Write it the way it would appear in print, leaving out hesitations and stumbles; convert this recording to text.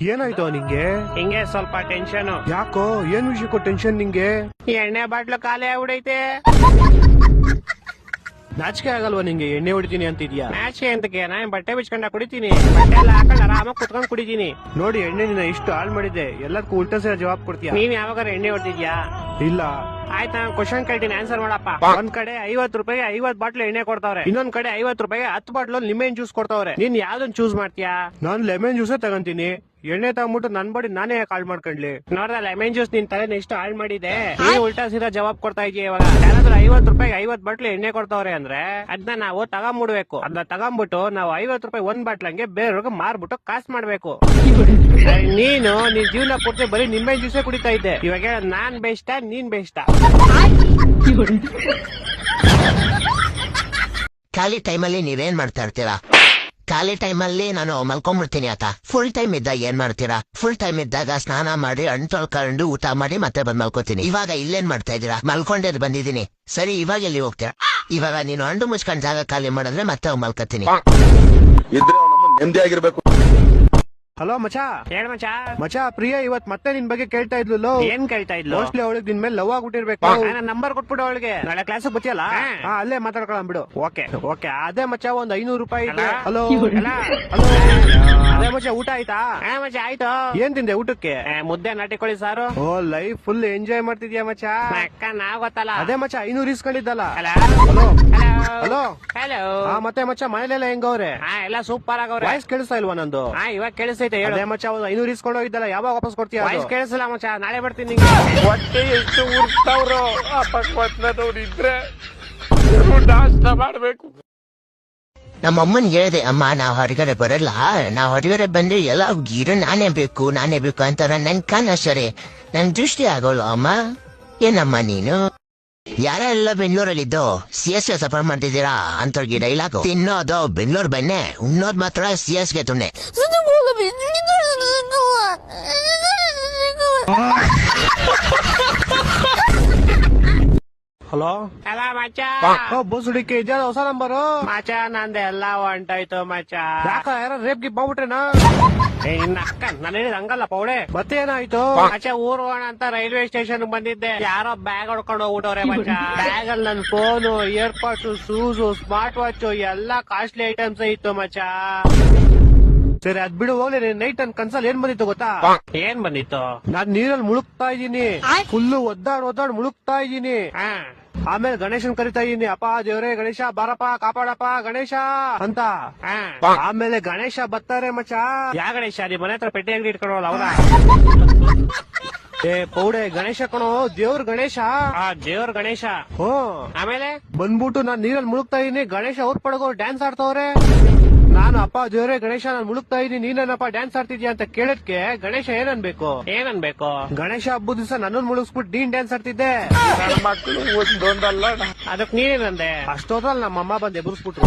ಏನಾಯ್ತು ನಿಂಗೆ? ಹಿಂಗೆ ಸ್ವಲ್ಪ ಟೆನ್ಷನ್. ಯಾಕೋ ಏನ್ ವಿಷಯಕ್ಕೂ ಟೆನ್ಷನ್ ನಿಂಗೆ? ಎಣ್ಣೆ ಬಾಟ್ಲು ಖಾಲಿ ಆಗ್ಬಿಡೈತೆ. ನಾಚಿಕೆ ಆಗಲ್ವಾ ನಿಂಗೆ? ಎಣ್ಣೆ ಹೊಡಿತೀನಿ ಅಂತಿದ್ಯಾ? ನಾಚಿಕೆ ಅಂತಕ್ಕೆ ನಾನು ಬಟ್ಟೆ ಬಿಚ್ಕೊಂಡ ಕುಡಿತೀನಿ, ಬಟ್ಟೆ ಎಲ್ಲ ಹಾಕೊಂಡು ಆರಾಮಾಗಿ ಕುತ್ಕೊಂಡು ಕುಡಿತೀನಿ. ನೋಡಿ ಎಣ್ಣೆ ನಿನ್ನ ಇಷ್ಟು ಹಾಳು ಮಾಡಿದ್ದೆ, ಎಲ್ಲದಕ್ಕೂ ಉಲ್ಟಾ ಸೇರ ಜವಾಬ್ ಕೊಡ್ತೀಯ. ನೀನ್ ಯಾವಾಗ ಎಣ್ಣೆ ಹೊಡ್ತಿದ್ಯಾ? ಇಲ್ಲ. ಆಯ್ತು, ನಾನು ಕ್ವಶನ್ ಕೇಳ್ತೀನಿ, ಆನ್ಸರ್ ಮಾಡಪ್ಪ. ಒಂದ್ ಕಡೆ 50 ರೂಪಾಯಿಗೆ 50 ಬಾಟ್ಲು ಎಣ್ಣೆ ಕೊಡ್ತಾವ್ರೆ, ಇನ್ನೊಂದ್ ಕಡೆ 50 ರೂಪಾಯಿಗೆ 10 ಬಾಟ್ಲು ಲಿಮೆನ್ ಜ್ಯೂಸ್ ಕೊಡ್ತಾವ್ರೆ. ನೀನ್ ಯಾವ್ದನ್ ಚೂಸ್ ಮಾಡ್ತೀಯಾ? ನಾನು ಲೆಮನ್ ಜ್ಯೂಸೇ ತಗೊಂತೀನಿ. ಎಣ್ಣೆ ತಗೊಂಡ್ಬಿಟ್ಟು ನನ್ ಬಡಿ ನಾನೇ ಕಾಲ್ ಮಾಡ್ಕೊಂಡ್ಲಿ. ನೋಡ್ದ ಲೆಮನ್ ಜ್ಯೂಸ್ ನಿನ್ ತಲೆ ಎಷ್ಟು ಹಾಳು ಮಾಡಿದೆ. ನೀನ್ ಉಲ್ಟಾ ಸೀದಾ ಜವಾಬ್ ಕೊಡ್ತಾ ಇದೀಯ. ಇವಾಗ ಯಾರಾದ್ರೂ 50 ರೂಪಾಯಿಗೆ 50 ಬಾಟ್ಲು ಎಣ್ಣೆ ಕೊಡ್ತಾವ್ರೆ ಅಂದ್ರೆ ಅದನ್ನ ನಾವು ತಗೊಂಡ್ಬಿಡ್ಬೇಕು. ಅದನ್ನ ತಗೊಂಡ್ಬಿಟ್ಟು ನಾವು 50 ರೂಪಾಯಿ ಒಂದ್ ಬಾಟ್ಲಂಗೆ ಬೇರೆಯವ್ರಿಗೆ ಮಾರ್ಬಿಟ್ಟು ಕಾಸು ಮಾಡ್ಬೇಕು. ನೀನ್ ಜೀವನ ಪೂರ್ತಿ ಬರೀ ನಿಂಬೆ ಜ್ಯೂಸೇ ಕುಡಿತಾ ಇದ್ದೆ. ಇವಾಗ ನಾನ್ ಬೆಸ್ಟ್, ನೀನ್ ಬೆಸ್ಟ್. ಖಾಲಿ ಟೈಮಲ್ಲಿ ನೀವೇನ್ ಮಾಡ್ತಾ ಇರ್ತೀರಾ? ಖಾಲಿ ಟೈಮಲ್ಲಿ ನಾನು ಮಲ್ಕೊಂಡ್ಬಿಡ್ತೀನಿ ಆತ. ಫುಲ್ ಟೈಮ್ ಇದ್ದಾಗ ಏನ್ ಮಾಡ್ತೀರಾ? ಫುಲ್ ಟೈಮ್ ಇದ್ದಾಗ ಸ್ನಾನ ಮಾಡಿ ಹಣ್ಣು ತೊಳ್ಕೊಂಡು ಊಟ ಮಾಡಿ ಮತ್ತೆ ಬಂದ್ ಮಲ್ಕೋತೀನಿ. ಇವಾಗ ಇಲ್ಲೇನ್ ಮಾಡ್ತಾ ಇದೀರಾ? ಮಲ್ಕೊಂಡೇ ಬಂದಿದ್ದೀನಿ. ಸರಿ, ಇವಾಗ ಎಲ್ಲಿ ಹೋಗ್ತೀರಾ? ಇವಾಗ ನೀನು ಹಣ್ಣು ಮುಚ್ಕೊಂಡ್ ಜಾಗ ಖಾಲಿ ಮಾಡಿದ್ರೆ ಮತ್ತೆ ಮಲ್ಕೋತೀನಿ. ಇದ್ರೆ ನೆಮ್ಮದಿ ಆಗಿರ್ಬೇಕು. ಹಲೋ ಮಚಾ. ಹೇಳ್ ಮಚಾ. ಮಚಾ, ಪ್ರಿಯಾ ಇವತ್ ಮತ್ತೆ ನಿನ್ ಬಗ್ಗೆ ಕೇಳ್ತಾ ಇದ್ಲು. ಏನ್ ಕೇಳ್ತಾ ಇದ್ಲು? ಮೋಸ್ಟ್ಲಿ ಅವಳಿಗೆ ನಿನ್ ಮೇಲೆ ಲವ್ ಆಗ್ಬಿಟ್ಟಿರ್ಬೇಕು. ನನ್ನ ನಂಬರ್ ಕೊಟ್ಬಿಡು ಅವಳಿಗೆ. ನಾಳೆ ಕ್ಲಾಸ್ ಬತ್ತಿಯಲ್ಲ, ಅಲ್ಲೇ ಮಾತಾಡ್ಕೊಳ್ಳೋಣ ಬಿಡು. ಓಕೆ. ಅದೇ ಮಚಾ, ಒಂದ್ 500 ರೂಪಾಯಿ ಇದೆ. ಹಲೋ. ಅದೇ ಮಚಾ, ಊಟ ಆಯ್ತಾ? ಮಚಾ ಆಯ್ತು. ಏನ್ ತಿಂದೆ ಊಟಕ್ಕೆ? ಮುದ್ದೆ ನಾಟಿಕೊಳ್ಳಿ ಸಾರು. ಓ, ಲೈಫ್ ಫುಲ್ ಎಂಜಾಯ್ ಮಾಡ್ತಿದ್ಯಾ ಮಚಾ? ಅಕ್ಕ ನಾವ್ ಗೊತ್ತಲ್ಲ. ಅದೇ ಮಚಾ 500 ಇಸ್ಕೊಂಡಿದ್ದಲ್ಲ. Hello hello. ಹಲೋ. ಮತ್ತೆ ಮಚಾ, ಮನೇಲೆಲ್ಲ ಹೆಂಗವ್ರೆ? ಎಲ್ಲ ಸೂಪರ್ ಆಗವ್ರೆ. ವಾಯ್ಸ್ ಕೇಳಿಸ್ತಾ ಇಲ್ವಾ ನಂದು? ಇವಾಗ ಕೇಳಿಸ್ತೈತೆ. ಅದೇ ಮಚಾ, ಒಂದ್ 500 ಇಸ್ಕೊಂಡು ಹೋಗಿದ್ದಲ್ಲ, ಯಾವಾಗ ವಾಪಸ್ ಕೊಡ್ತೀಯ? ವಾಯ್ಸ್ ಕೇಳಿಸಲ್ಲ ಮಚಾ, ನಾಳೆ ಬರ್ತೀನಿ. ನಿಂಗೆ ಹೊಟ್ಟೆ ಎಷ್ಟು ಉರ್ತಾವ್ರು ಇದ್ರೆ ನಾಷ್ಟ ಮಾಡ್ಬೇಕು. ನಮ್ಮಮ್ಮನ್ ಹೇಳಿದೆ, ಅಮ್ಮ ನಾವ್ ಹೊರಗಡೆ ಬರಲ್ಲ, ನಾವ್ ಹೊರಗಡೆ ಬಂದ್ರೆ ಎಲ್ಲ ಗೀರು ನಾನೇ ಬೇಕು ಅಂತಾರ. ನನ್ ಕಾಣ ಸರಿ, ನನ್ ದೃಷ್ಟಿ ಆಗೋಲ್ಲ ಅಮ್ಮ. ಏನಮ್ಮ ನೀನು? ಯಾರೆಲ್ಲ ಬೆಂಗಳೂರಲ್ಲಿದ್ದು CS ಗೆ ಸಫರ್ ಮಾಡ್ತಿದ್ದೀರಾ ಅಂತವ್ರಿಗೆ ಡೈಲಾಗು. ತಿನ್ನೋದು ಬೆಂಗಳೂರು ಬೆಣ್ಣೆ, ಉಣ್ಣೋದ್ ಮಾತ್ರ CS ಗೆ ತುಣ್ಣೆ. ಹಲೋ. ಅಲ್ಲ ಮಚಾ, ಬೋಸುಡಿಕೆ ಇದೆಯಾ ಹೊಸ ನಂಬರು? ಮಚಾ ನಂದೆ ಎಲ್ಲ ಹೊಂಟಾಯ್ತು ಮಚಾ. ಯಾಕ ಯಾರ ರೇಪ್ ಗಿಪ್ ಮಾಡ್ಬಿಟ್ರೇನಾ? ಇನ್ನ ಅಕ್ಕ ನಾನು ಹೇಳಿದ ಹಂಗಲ್ಲ ಪೌಡೆ. ಮತ್ತೆ ಏನಾಯ್ತು? ಮಚಾ ಊರ್ ಹೋಗೋಣ ಅಂತ ರೈಲ್ವೆ ಸ್ಟೇಷನ್ ಬಂದಿದ್ದೆ, ಯಾರೋ ಬ್ಯಾಗ್ ಹೊಡ್ಕೊಂಡು ಹೋಗ್ಬಿಟ್ಟವ್ರೆ ಮಚಾ. ಬ್ಯಾಗ್ ಅಲ್ಲಿ ನನ್ ಫೋನು, ಇಯರ್ಪಾಡ್ಸ್, ಶೂಸ್, ಸ್ಮಾರ್ಟ್ ವಾಚ್ ಎಲ್ಲಾ ಕಾಸ್ಟ್ಲಿ ಐಟಮ್ಸ್ ಇತ್ತು ಮಚಾ. ಸರಿ, ಅದ್ ಬಿಡು ಹೋಗ್ಲಿ. ನೈಟ್ ನನ್ ಕನ್ಸಲ್ಲಿ ಏನ್ ಬಂದಿತ್ತು ಗೊತ್ತಾ? ಏನ್ ಬಂದಿತ್ತು? ನಾನ್ ನೀರಲ್ಲಿ ಮುಳುಗ್ತಾ ಇದ್ದೀನಿ, ಫುಲ್ಲು ಒದ್ದಾಡ್ ಮುಳುಗ್ತಾ ಇದ್ದೀನಿ. ಆಮೇಲೆ ಗಣೇಶನ್ ಕರಿತಾ ಇದೀನಿ, ಅಪ್ಪ ದೇವ್ರೆ ಗಣೇಶ ಬಾರಪ್ಪ ಕಾಪಾಡಪ್ಪ ಗಣೇಶ ಅಂತ. ಆಮೇಲೆ ಗಣೇಶ ಬರ್ತಾರೆ ಮಚಾ. ಯಾ ಗಣೇಶ? ನಿಮ್ ಮನೆ ಹತ್ರ ಪೆಟ್ಟಿ ಅಂಗಡಿ ಇಟ್ಕೊಳ್ಳೋಲ್ಲ ಅವ್ರ? ಪೌಡೆ ಗಣೇಶ ಕಣೋ, ದೇವ್ರ ಗಣೇಶ. ದೇವ್ರ ಗಣೇಶ. ಆಮೇಲೆ ಬಂದ್ಬಿಟ್ಟು ನಾನ್ ನೀರಲ್ಲಿ ಮುಳುಗ್ತಾ ಇದೀನಿ, ಗಣೇಶ ಅವ್ರ ಪಡಗೋ ಡ್ಯಾನ್ಸ್ ಆಡ್ತವ್ರೆ. ನಾನು ಅಪ್ಪ ದೇವ್ರೆ ಗಣೇಶ ನಾನು ಮುಳುಗ್ತಾ ಇದೀನಿ, ನೀನೇನಪ್ಪ ಡ್ಯಾನ್ಸ್ ಆಡ್ತಿದ್ಯಾ ಅಂತ ಕೇಳದ್ಕೆ ಗಣೇಶ ಏನನ್ಬೇಕು? ಗಣೇಶ ಹಬ್ಬದ ದಿವಸ ನನ್ನನ್ನು ಮುಳುಗಿಸ್ಬಿಟ್ಟು ನೀನ್ ಡ್ಯಾನ್ಸ್ ಆಡ್ತಿದ್ದೆ. ಮಕ್ಕಳು ಒಂದೊಂದಲ್ಲ. ಅದಕ್ ನೀನೇನಂದೆ? ಅಷ್ಟೋದ್ರಲ್ಲಿ ನಮ್ಮಮ್ಮ ಬಂದು ಎಬ್ಬಿಸ್ಬಿಟ್ರು.